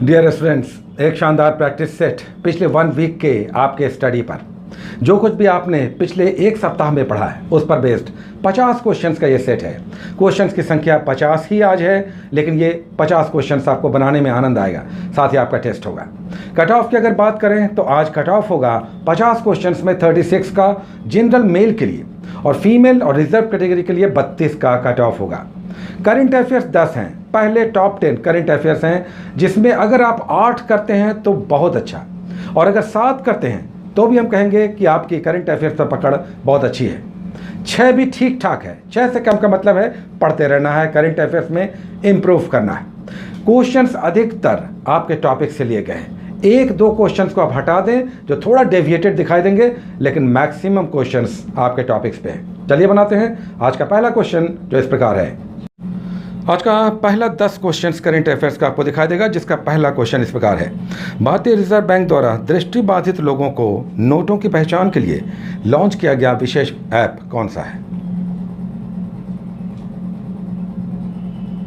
Dear students, एक शानदार practice set पिछले 1 वीक के आपके स्टडी पर जो कुछ भी आपने पिछले एक सप्ताह में पढ़ा है उस पर बेस्ड 50 क्वेश्चंस का ये सेट है। क्वेश्चंस की संख्या 50 ही आज है, लेकिन ये 50 क्वेश्चंस आपको बनाने में आनंद आएगा, साथ ही आपका टेस्ट होगा। कट ऑफ की अगर बात करें तो आज कट ऑफ होगा 50 क्वेश्चंस में 36 का जनरल मेल के लिए और फीमेल और रिजर्व कैटेगरी के लिए 32 का कट ऑफ होगा। करंट अफेयर्स 10 हैं, पहले टॉप 10 करंट अफेयर्स हैं, जिसमें अगर आप 8 करते हैं तो बहुत अच्छा, और अगर 7 करते हैं तो भी हम कहेंगे कि आपकी करंट अफेयर्स पर पकड़ बहुत अच्छी है। 6 भी ठीक ठाक है, 6 से कम का मतलब है पढ़ते रहना है, करंट अफेयर्स में इम्प्रूव करना है। क्वेश्चंस अधिकतर आपके टॉपिक से लिए गए हैं, 1-2 क्वेश्चंस को आप हटा दें जो थोड़ा डेविएटेड दिखाई देंगे, लेकिन मैक्सिमम क्वेश्चंस आपके टॉपिक्स पे हैं। चलिए बनाते हैं आज का पहला क्वेश्चन, जो इस प्रकार है। आज का पहला 10 क्वेश्चंस करंट अफेयर्स का आपको दिखाई देगा, जिसका पहला क्वेश्चन इस प्रकार है। भारतीय रिजर्व बैंक द्वारा दृष्टिबाधित लोगों को नोटों की पहचान के लिए लॉन्च किया गया विशेष ऐप कौन सा है?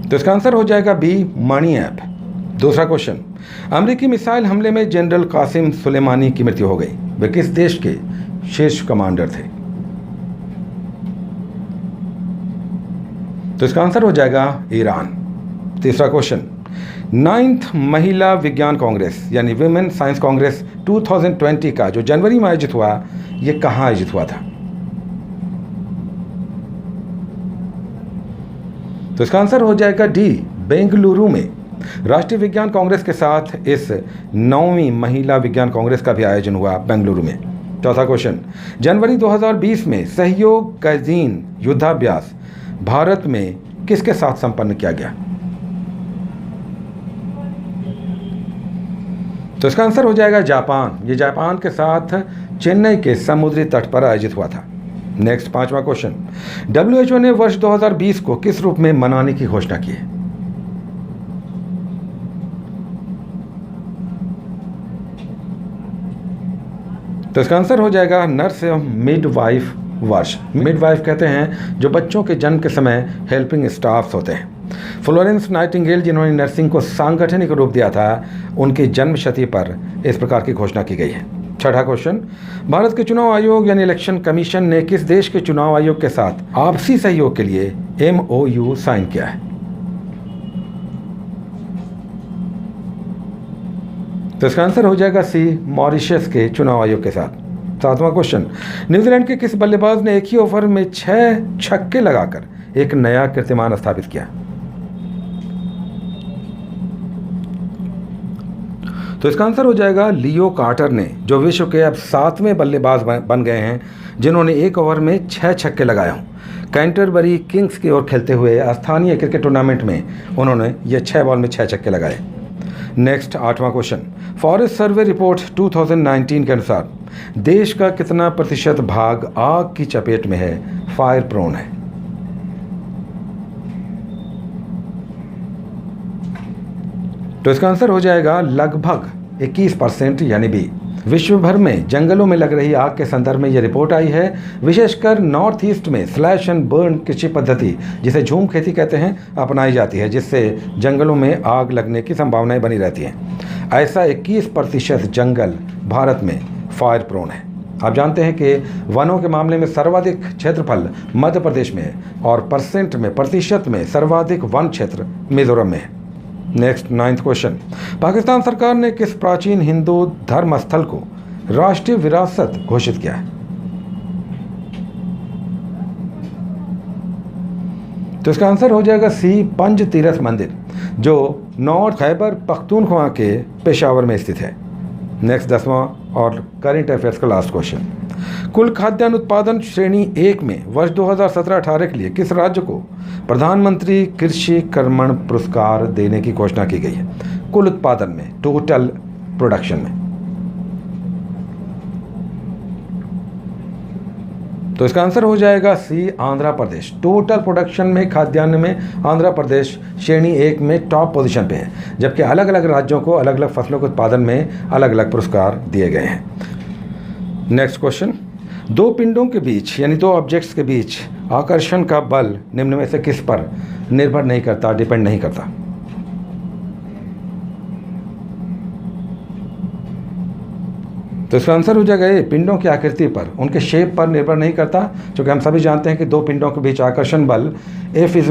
तो इसका आंसर हो जाएगा बी, मनी ऐप। दूसरा क्वेश्चन, अमेरिकी मिसाइल हमले में जनरल कासिम सुलेमानी की मृत्यु हो गई, वे किस देश के शीर्ष कमांडर थे? तो इसका आंसर हो जाएगा ईरान। तीसरा क्वेश्चन, 9th महिला विज्ञान कांग्रेस यानी विमेन साइंस कांग्रेस 2020 का जो जनवरी में आयोजित हुआ, ये कहाँ आयोजित हुआ था? तो इसका आंसर हो जाएगा डी, बेंगलुरु में। राष्ट्रीय विज्ञान कांग्रेस के साथ इस 9वीं महिला विज्ञान कांग्रेस का भी आयोजन हुआ बेंगलुरु में। चौथा क्वेश्चन, जनवरी 2020 में सहयोग कैजीन युद्धाभ्यास भारत में किसके साथ संपन्न किया गया? तो इसका आंसर हो जाएगा जापान। ये जापान के साथ चेन्नई के समुद्री तट पर आयोजित हुआ था। नेक्स्ट, पांचवा क्वेश्चन, WHO ने वर्ष 2020 को किस रूप में मनाने की घोषणा की है? तो इसका आंसर हो जाएगा नर्स एवं मिडवाइफ वर्ष। मिडवाइफ कहते हैं जो बच्चों के जन्म के समय हेल्पिंग स्टाफ्स होते हैं। फ्लोरेंस नाइटिंगेल, जिन्होंने नर्सिंग को सांगठनिक रूप दिया था, उनकी जन्म शती पर इस प्रकार की घोषणा की गई है। छठा क्वेश्चन, भारत के चुनाव आयोग यानी इलेक्शन कमीशन ने किस देश के चुनाव आयोग के साथ आपसी सहयोग के लिए MOU साइन किया है? तो इसका आंसर हो जाएगा सी, मॉरिशस के चुनाव आयोग के साथ। सातवां क्वेश्चन, न्यूजीलैंड के किस बल्लेबाज ने एक ही ओवर में 6 छक्के लगाकर एक नया कीर्तिमान स्थापित किया? तो इसका आंसर हो जाएगा लियो कार्टर ने, जो विश्व के अब 7वें बल्लेबाज बन गए हैं जिन्होंने एक ओवर में 6 छक्के लगाए हों। कैंटरबरी किंग्स की ओर खेलते हुए स्थानीय क्रिकेट टूर्नामेंट में उन्होंने ये 6 बॉल में 6 छक्के लगाए। नेक्स्ट, 8वां क्वेश्चन, फॉरेस्ट सर्वे रिपोर्ट 2019 के अनुसार देश का कितना प्रतिशत भाग आग की चपेट में है, फायर प्रोन है? तो इसका आंसर हो जाएगा लगभग 21% यानी बी। विश्व भर में जंगलों में लग रही आग के संदर्भ में यह रिपोर्ट आई है। विशेषकर नॉर्थ ईस्ट में स्लैश एंड बर्न कृषि पद्धति, जिसे झूम खेती कहते हैं, अपनाई जाती है, जिससे जंगलों में आग लगने की संभावनाएं बनी रहती हैं। ऐसा 21% जंगल भारत में फायर प्रोन है। आप जानते हैं कि वनों के मामले में सर्वाधिक क्षेत्रफल मध्य प्रदेश में है और प्रतिशत में सर्वाधिक वन क्षेत्र मिजोरम में है। नेक्स्ट, 9th क्वेश्चन, पाकिस्तान सरकार ने किस प्राचीन हिंदू धर्म स्थल को राष्ट्रीय विरासत घोषित किया है? तो इसका आंसर हो जाएगा सी, पंज तीरथ मंदिर, जो नॉर्थ खैबर पख्तूनख्वा के पेशावर में स्थित है। नेक्स्ट, 10वां और करंट अफेयर्स का लास्ट क्वेश्चन, कुल खाद्यान्न उत्पादन श्रेणी 1 में वर्ष 2017-18 के लिए किस राज्य को प्रधानमंत्री कृषि कर्मण पुरस्कार देने की घोषणा की गई है? कुल उत्पादन में, टोटल प्रोडक्शन में। तो इसका आंसर हो जाएगा सी, आंध्र प्रदेश। टोटल प्रोडक्शन में खाद्यान्न में आंध्र प्रदेश श्रेणी 1 में टॉप पोजीशन पे है, जबकि अलग अलग राज्यों को अलग अलग फसलों के उत्पादन में अलग अलग पुरस्कार दिए गए हैं। नेक्स्ट क्वेश्चन, 2 पिंडों के बीच यानी 2 ऑब्जेक्ट्स के बीच आकर्षण का बल निम्न में से किस पर निर्भर नहीं करता, डिपेंड नहीं करता? तो इसका आंसर हो जाएगा ये, पिंडों की आकृति पर, उनके शेप पर निर्भर नहीं करता, क्योंकि हम सभी जानते हैं कि दो पिंडों के बीच आकर्षण बल F=Gmm/r²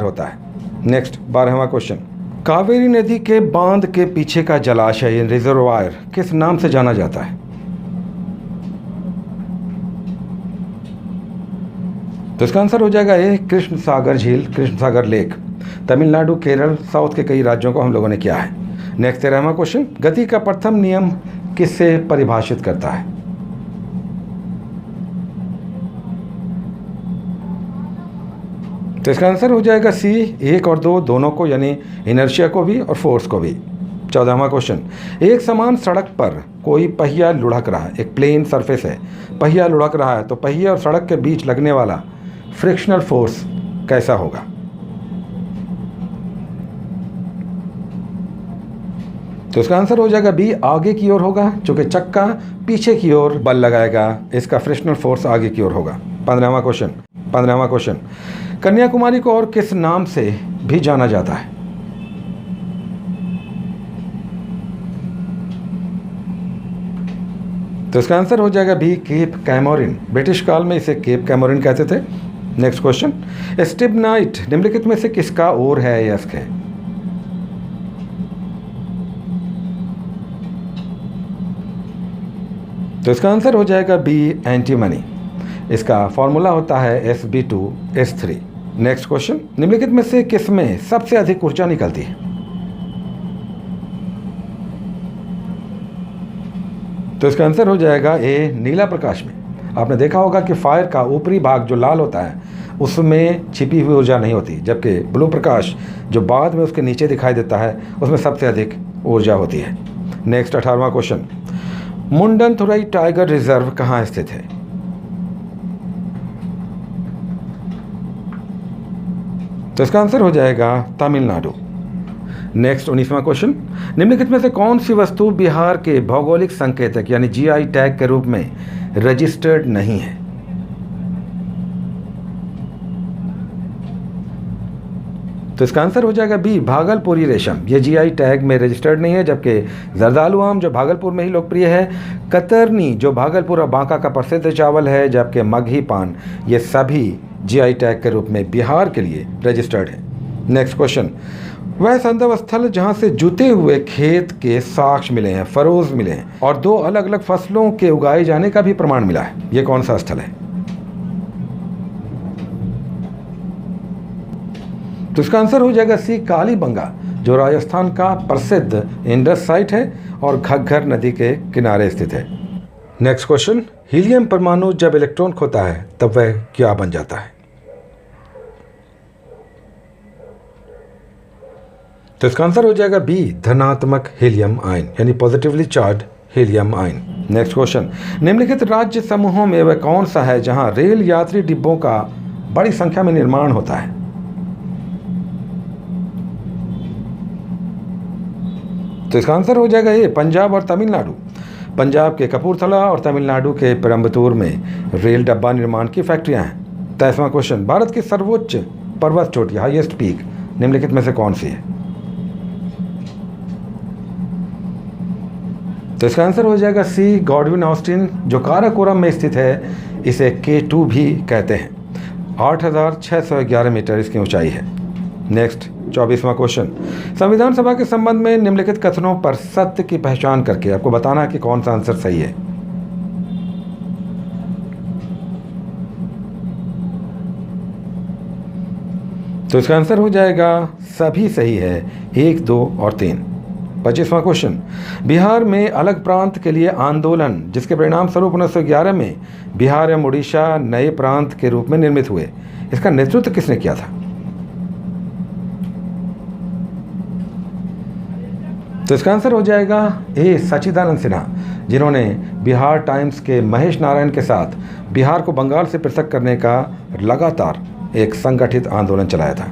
होता है। नेक्स्ट 12वां क्वेश्चन, कावेरी नदी के बांध के पीछे का जलाशय रिजर्वायर किस नाम से जाना जाता है? तो इसका आंसर हो जाएगा ये, कृष्ण सागर झील, कृष्ण सागर लेक। तमिलनाडु, केरल, साउथ के कई राज्यों को हम लोगों ने किया है। नेक्स्ट 13वां क्वेश्चन, गति का प्रथम नियम किससे परिभाषित करता है? तो इसका आंसर हो जाएगा सी, 1 और 2 दोनों को, यानी इनर्शिया को भी और फोर्स को भी। 14वां क्वेश्चन, एक समान सड़क पर कोई पहिया लुढ़क रहा है, एक प्लेन सरफेस है, पहिया लुढ़क रहा है, तो पहिए और सड़क के बीच लगने वाला फ्रिक्शनल फोर्स कैसा होगा? तो इसका आंसर हो जाएगा बी, आगे की ओर होगा, क्योंकि चक्का पीछे की ओर बल लगाएगा, इसका फ्रिक्शनल फोर्स आगे की ओर होगा। 15वां क्वेश्चन, कन्याकुमारी को और किस नाम से भी जाना जाता है? तो इसका आंसर हो जाएगा बी, केप कैमोरिन। ब्रिटिश काल में इसे केप कैमोरिन कहते थे। नेक्स्ट क्वेश्चन, स्टिबनाइट निम्नलिखित में से किसका ओर है यस्क है? तो इसका आंसर हो जाएगा बी, एंटीमनी। इसका फॉर्मूला होता है Sb2S3। नेक्स्ट क्वेश्चन, निम्नलिखित में से किस में सबसे अधिक ऊर्जा निकलती है? तो इसका आंसर हो जाएगा ए, नीला प्रकाश में। आपने देखा होगा कि फायर का ऊपरी भाग जो लाल होता है उसमें छिपी हुई ऊर्जा नहीं होती, जबकि ब्लू प्रकाश जो बाद में उसके नीचे दिखाई देता है उसमें सबसे अधिक ऊर्जा होती है। नेक्स्ट 18वां क्वेश्चन, मुंडनथुरई टाइगर रिजर्व कहाँ स्थित है? तो इसका आंसर हो जाएगा तमिलनाडु। नेक्स्ट 19वां क्वेश्चन, निम्नलिखित में से कौन सी वस्तु बिहार के भौगोलिक संकेतक यानी GI टैग के रूप में रजिस्टर्ड नहीं है? तो इसका आंसर हो जाएगा बी, भागलपुरी रेशम। ये GI टैग में रजिस्टर्ड नहीं है, जबकि जरदालू आम जो भागलपुर में ही लोकप्रिय है, कतरनी जो भागलपुर और बांका का प्रसिद्ध चावल है, जबकि मगही पान, ये सभी GI टैग के रूप में बिहार के लिए रजिस्टर्ड है। नेक्स्ट क्वेश्चन, वह संदर्भ स्थल जहां से जुते हुए खेत के साक्ष्य मिले हैं, फरोज मिले हैं और 2 अलग अलग फसलों के उगाए जाने का भी प्रमाण मिला है, ये कौन सा स्थल है? तो इसका आंसर हो जाएगा सी, कालीबंगा, जो राजस्थान का प्रसिद्ध इंडस साइट है और घग्गर नदी के किनारे स्थित है। नेक्स्ट क्वेश्चन, हीलियम परमाणु जब इलेक्ट्रॉन खोता है तब वह क्या बन जाता है? तो इसका आंसर हो जाएगा बी, धनात्मक हीलियम आयन, यानी positively charge helium ion. Next question, निम्नलिखित राज्य समूहों में वह कौन सा है जहां रेल यात्री डिब्बों का बड़ी संख्या में निर्माण होता है? तो इसका आंसर हो जाएगा ये, पंजाब और तमिलनाडु। पंजाब के कपूरथला और तमिलनाडु के पेरम्बतूर में रेल डब्बा निर्माण की फैक्ट्रियां हैं। 23वां क्वेश्चन, भारत की सर्वोच्च पर्वत चोटी, हाईएस्ट पीक, निम्नलिखित में से कौन सी है? तो इसका आंसर हो जाएगा सी, गॉडविन ऑस्टिन, जो काराकोरम में स्थित है। इसे K2 भी कहते हैं। 8,611 मीटर इसकी ऊंचाई है। नेक्स्ट 24वां क्वेश्चन, संविधान सभा के संबंध में निम्नलिखित कथनों पर सत्य की पहचान करके आपको बताना है कि कौन सा आंसर सही है। तो इसका आंसर हो जाएगा सभी सही है, 1, 2 और 3। 25वां क्वेश्चन, बिहार में अलग प्रांत के लिए आंदोलन जिसके परिणाम स्वरूप 1911 में बिहार एवं उड़ीसा नए प्रांत के रूप में निर्मित हुए, इसका नेतृत्व किसने किया था? तो इसका आंसर हो जाएगा ए, सच्चिदानंद सिन्हा, जिन्होंने बिहार टाइम्स के महेश नारायण के साथ बिहार को बंगाल से पृथक करने का लगातार एक संगठित आंदोलन चलाया था।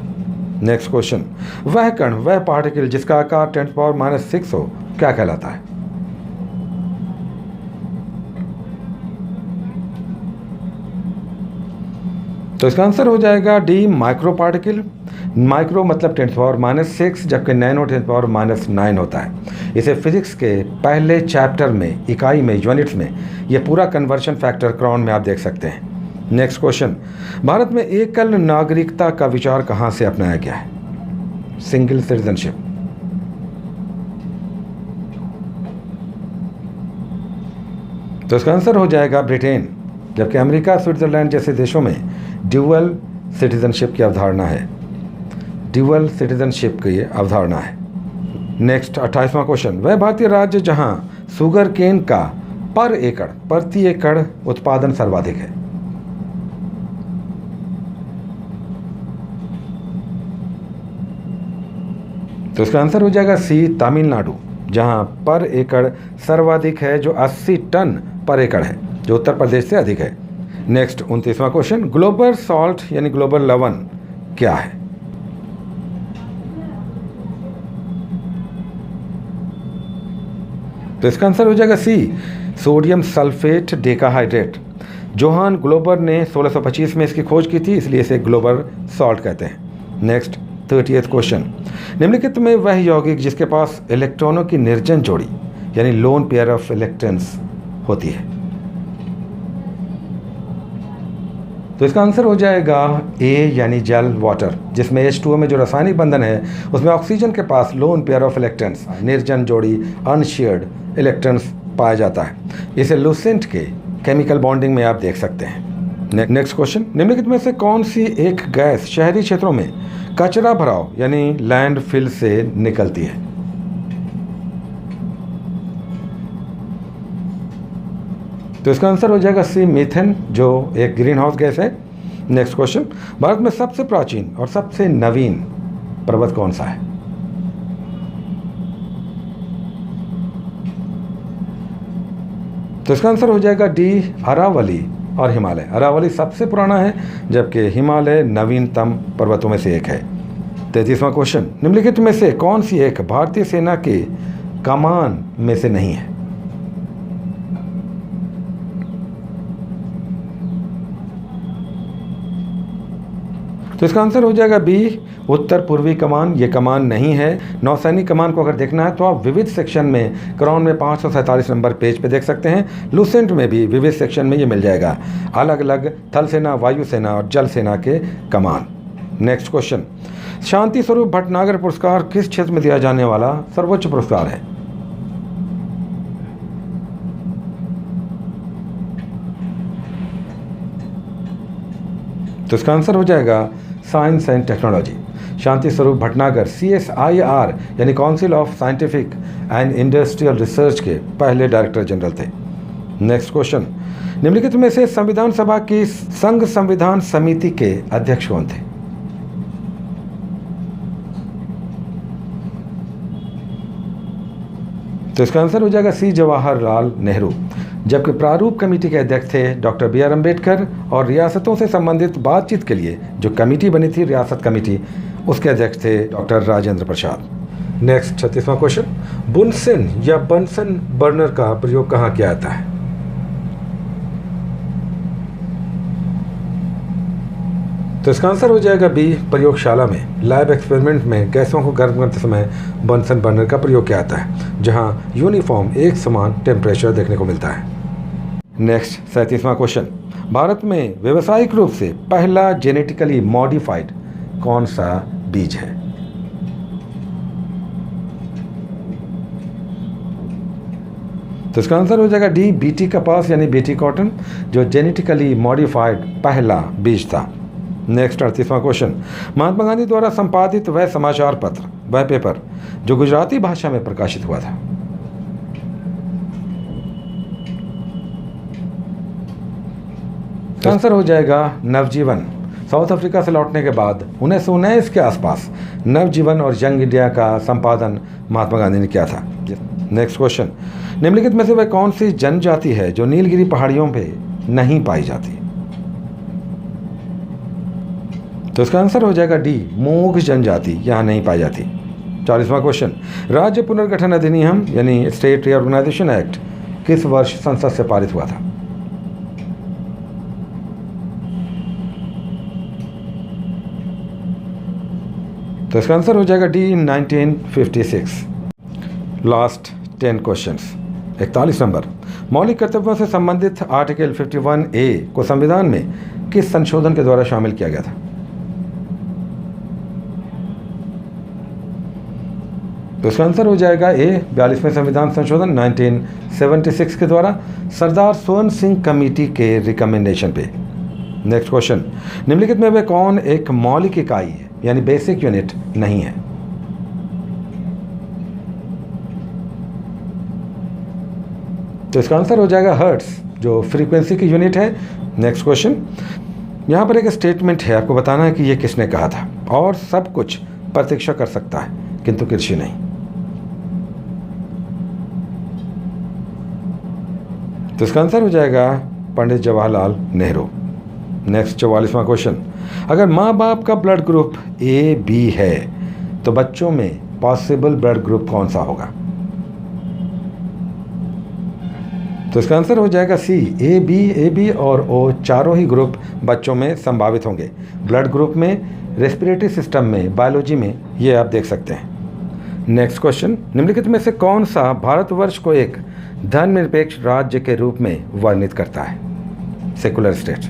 नेक्स्ट क्वेश्चन, वह कण, वह पार्टिकल जिसका आकार 10⁻⁻⁶ हो, क्या कहलाता है? तो इसका आंसर हो जाएगा डी, माइक्रो पार्टिकल। माइक्रो मतलब 10⁻⁻⁶, जबकि नैनो 10⁻⁻⁹ होता है। इसे फिजिक्स के पहले चैप्टर में, इकाई में, यूनिट्स में, यह पूरा कन्वर्शन फैक्टर क्राउन में आप देख सकते हैं। नेक्स्ट क्वेश्चन, भारत में एकल नागरिकता का विचार कहाँ से अपनाया गया है? Single citizenship. तो इसका आंसर हो जाएगा ब्रिटेन, जबकि अमेरिका, स्विट्जरलैंड जैसे देशों में ड्यूअल सिटीजनशिप की अवधारणा है। ड्यूअल सिटीजनशिप की अवधारणा है। नेक्स्ट 28वां क्वेश्चन, वह भारतीय राज्य जहां शुगर केन का प्रति एकड़ उत्पादन सर्वाधिक है? तो इसका आंसर हो जाएगा सी, तमिलनाडु, जहां पर एकड़ सर्वाधिक है, जो 80 टन पर एकड़ है, जो उत्तर प्रदेश से अधिक है। नेक्स्ट 29वां क्वेश्चन, ग्लोबल सॉल्ट यानी ग्लोबल लवण क्या है? तो इसका आंसर हो जाएगा C, sodium sulphate decahydrate. Johann Glauber ने 1625 में इसकी खोज की थी, इसलिए इसे ग्लोबल सॉल्ट कहते हैं। नेक्स्ट 30th क्वेश्चन, निम्नलिखित में वह यौगिक जिसके पास इलेक्ट्रॉनों की निर्जन जोड़ी यानी लोन पेयर ऑफ इलेक्ट्रॉन्स होती है? तो इसका आंसर हो जाएगा ए, यानी जल, वाटर, जिसमें H2O में जो रासायनिक बंधन है उसमें ऑक्सीजन के पास लोन पेयर ऑफ इलेक्ट्रॉन्स, निर्जन जोड़ी, अनशेयर्ड इलेक्ट्रॉन्स पाया जाता है। इसे लूसेंट के केमिकल बॉन्डिंग में आप देख सकते हैं। नेक्स्ट क्वेश्चन, निम्नलिखित में से कौन सी एक गैस शहरी क्षेत्रों में कचरा भराव यानी लैंडफिल से निकलती है? तो इसका आंसर हो जाएगा सी, मीथेन, जो एक ग्रीन हाउस गैस है। नेक्स्ट क्वेश्चन, भारत में सबसे प्राचीन और सबसे नवीन पर्वत कौन सा है? तो इसका आंसर हो जाएगा डी, अरावली और हिमालय। अरावली सबसे पुराना है, जबकि हिमालय नवीनतम पर्वतों में से एक है। 33वां क्वेश्चन, निम्नलिखित में से कौन सी एक भारतीय सेना के कमान में से नहीं है? तो इसका आंसर हो जाएगा बी, उत्तर पूर्वी कमान। ये कमान नहीं है। नौसैनिक कमान को अगर देखना है तो आप विविध सेक्शन में क्राउन में 547 नंबर पेज पे देख सकते हैं। लूसेंट में भी विविध सेक्शन में ये मिल जाएगा, अलग अलग थल सेना, वायु सेना और जल सेना के कमान। नेक्स्ट क्वेश्चन, शांति स्वरूप भटनागर पुरस्कार किस क्षेत्र में दिया जाने वाला सर्वोच्च पुरस्कार है? तो इसका आंसर हो जाएगा science and technology. Shanti Swarup Bhatnagar CSIR यानी council of scientific and industrial research के पहले डायरेक्टर जनरल थे। नेक्स्ट क्वेश्चन, निम्नलिखित में से संविधान सभा की संघ संविधान समिति के अध्यक्ष कौन थे? तो इसका आंसर हो जाएगा सी, जवाहरलाल नेहरू, जबकि प्रारूप कमेटी के अध्यक्ष थे डॉक्टर BR अम्बेडकर और रियासतों से संबंधित बातचीत के लिए जो कमेटी बनी थी, रियासत कमेटी, उसके अध्यक्ष थे doctor Rajendra Prasad. Next 36वां question, बुनसेन या बंसन बर्नर का प्रयोग कहाँ किया जाता है? तो इसका आंसर हो जाएगा बी, प्रयोगशाला में। लैब एक्सपेरिमेंट में गैसों को गर्म करते समय बंसन बर्नर का प्रयोग किया जाता है, जहां यूनिफॉर्म एक समान टेम्परेचर देखने को मिलता है। नेक्स्ट 37वां क्वेश्चन, भारत में व्यावसायिक रूप से पहला जेनेटिकली मॉडिफाइड कौन सा बीज है? तो इसका आंसर हो जाएगा डी, BT कपास यानी BT कॉटन, जो जेनेटिकली मॉडिफाइड पहला बीज था। नेक्स्ट 38वां क्वेश्चन, महात्मा गांधी द्वारा संपादित वह समाचार पत्र, वह पेपर जो गुजराती भाषा में प्रकाशित हुआ था? आंसर हो जाएगा नवजीवन। साउथ अफ्रीका से लौटने के बाद 1919 के आसपास नवजीवन और यंग इंडिया का संपादन महात्मा गांधी ने किया था। नेक्स्ट क्वेश्चन, निम्नलिखित में से वह कौन सी जनजाति है जो नीलगिरी पहाड़ियों पे नहीं पाई जाती? तो इसका आंसर हो जाएगा डी, मूघ जनजाति यहाँ नहीं पाई जाती। 40वां क्वेश्चन, राज्य पुनर्गठन अधिनियम यानी स्टेट रीऑर्गेनाइजेशन एक्ट किस वर्ष संसद से पारित हुआ था? तो इसका आंसर हो जाएगा डी 1956। Last 10 questions. 41 नंबर, मौलिक कर्तव्यों से संबंधित आर्टिकल 51A को संविधान में किस संशोधन के द्वारा शामिल किया गया था? तो इसका आंसर हो जाएगा ए 42वें संविधान संशोधन 1976 के द्वारा सरदार सोवन सिंह कमेटी के रिकमेंडेशन पे। नेक्स्ट क्वेश्चन, निम्नलिखित में वे कौन एक मौलिक इकाई है यानी बेसिक यूनिट नहीं है? तो इसका आंसर हो जाएगा हर्ट्ज, जो फ्रीक्वेंसी की यूनिट है। नेक्स्ट क्वेश्चन, यहां पर एक स्टेटमेंट है, आपको बताना है कि यह किसने कहा था। और सब कुछ प्रतीक्षा कर सकता है किंतु कृषि नहीं। तो इसका आंसर हो जाएगा पंडित जवाहरलाल नेहरू। नेक्स्ट 44वां क्वेश्चन, अगर माँ बाप का ब्लड ग्रुप ए बी है तो बच्चों में पॉसिबल ब्लड ग्रुप कौन सा होगा? तो इसका आंसर हो जाएगा सी, ए बी और ओ चारों ही ग्रुप बच्चों में संभावित होंगे। ब्लड ग्रुप में, रेस्पिरेटरी सिस्टम में, बायोलॉजी में, ये आप देख सकते हैं। नेक्स्ट क्वेश्चन, निम्नलिखित में से कौन सा भारतवर्ष को एक धर्मनिरपेक्ष राज्य के रूप में वर्णित करता है? Secular state.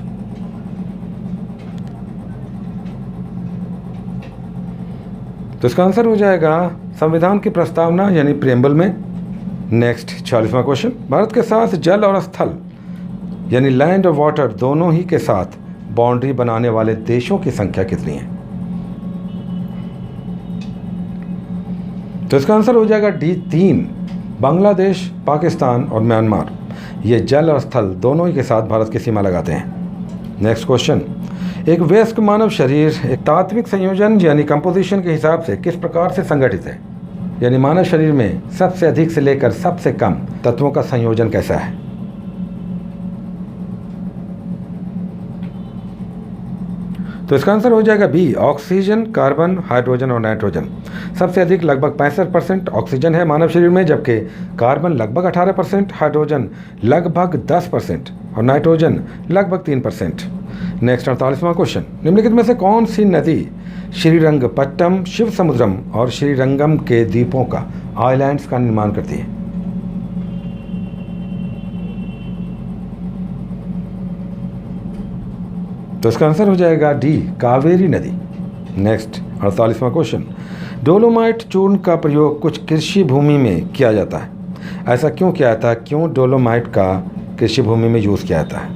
तो इसका आंसर हो जाएगा संविधान की प्रस्तावना यानी प्रियम्बल में। नेक्स्ट 46वां क्वेश्चन, भारत के साथ जल और स्थल यानी लैंड और वाटर दोनों ही के साथ बाउंड्री बनाने वाले देशों की संख्या कितनी है? तो इसका आंसर हो जाएगा डी 3, बांग्लादेश, पाकिस्तान और म्यांमार। ये जल और स्थल दोनों ही के साथ भारत की सीमा लगाते हैं। नेक्स्ट क्वेश्चन, एक वयस्क मानव शरीर एक तात्विक संयोजन यानी कंपोजिशन के हिसाब से किस प्रकार से संगठित है? यानी मानव शरीर में सबसे अधिक से लेकर सबसे कम तत्वों का संयोजन कैसा है? तो इसका आंसर हो जाएगा बी, ऑक्सीजन, कार्बन, हाइड्रोजन और नाइट्रोजन। सबसे अधिक लगभग 65% ऑक्सीजन है मानव शरीर में, जबकि कार्बन लगभग 18%, हाइड्रोजन लगभग 10% और नाइट्रोजन लगभग 3%। नेक्स्ट 48वां क्वेश्चन, निम्नलिखित में से कौन सी नदी श्रीरंगपट्टम, शिव समुद्रम और श्रीरंगम के द्वीपों का, आइलैंड्स का निर्माण करती है? तो इसका आंसर हो जाएगा डी, कावेरी नदी। नेक्स्ट 48वां क्वेश्चन, डोलोमाइट चूर्ण का प्रयोग कुछ कृषि भूमि में किया जाता है, ऐसा क्यों किया जाता है? क्यों डोलोमाइट का कृषि भूमि में यूज किया जाता है?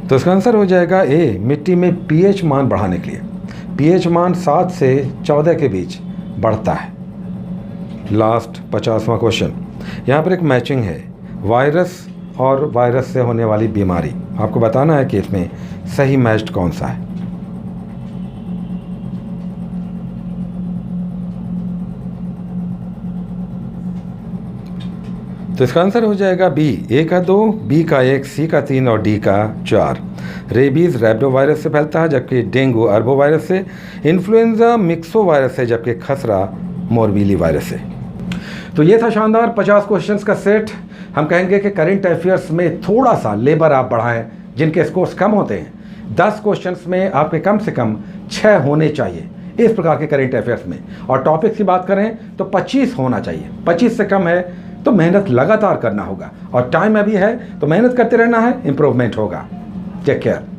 तो इसका आंसर हो जाएगा ए, मिट्टी में पीएच मान बढ़ाने के लिए। पीएच मान 7 से 14 के बीच बढ़ता है। लास्ट 50वां क्वेश्चन, यहाँ पर एक मैचिंग है, वायरस और वायरस से होने वाली बीमारी। आपको बताना है कि इसमें सही मैच्ड कौन सा है। तो इसका आंसर हो जाएगा बी, ए का 2, बी का 1, सी का 3 और डी का 4। रेबीज रैबिडो वायरस से फैलता है, जबकि डेंगू अरबो वायरस से, इन्फ्लुएंजा मिक्सो वायरस से, जबकि खसरा मोरबीली वायरस से। तो ये था शानदार 50 क्वेश्चंस का सेट। हम कहेंगे कि करंट अफेयर्स में थोड़ा सा लेबर आप बढ़ाएं, जिनके स्कोर्स कम होते हैं। 10 क्वेश्चंस में आपके कम से कम 6 होने चाहिए इस प्रकार के करंट अफेयर्स में। और टॉपिक्स की बात करें तो 25 होना चाहिए। 25 से कम है तो मेहनत लगातार करना होगा, और टाइम अभी है तो मेहनत करते रहना है, इंप्रूवमेंट होगा। Take care.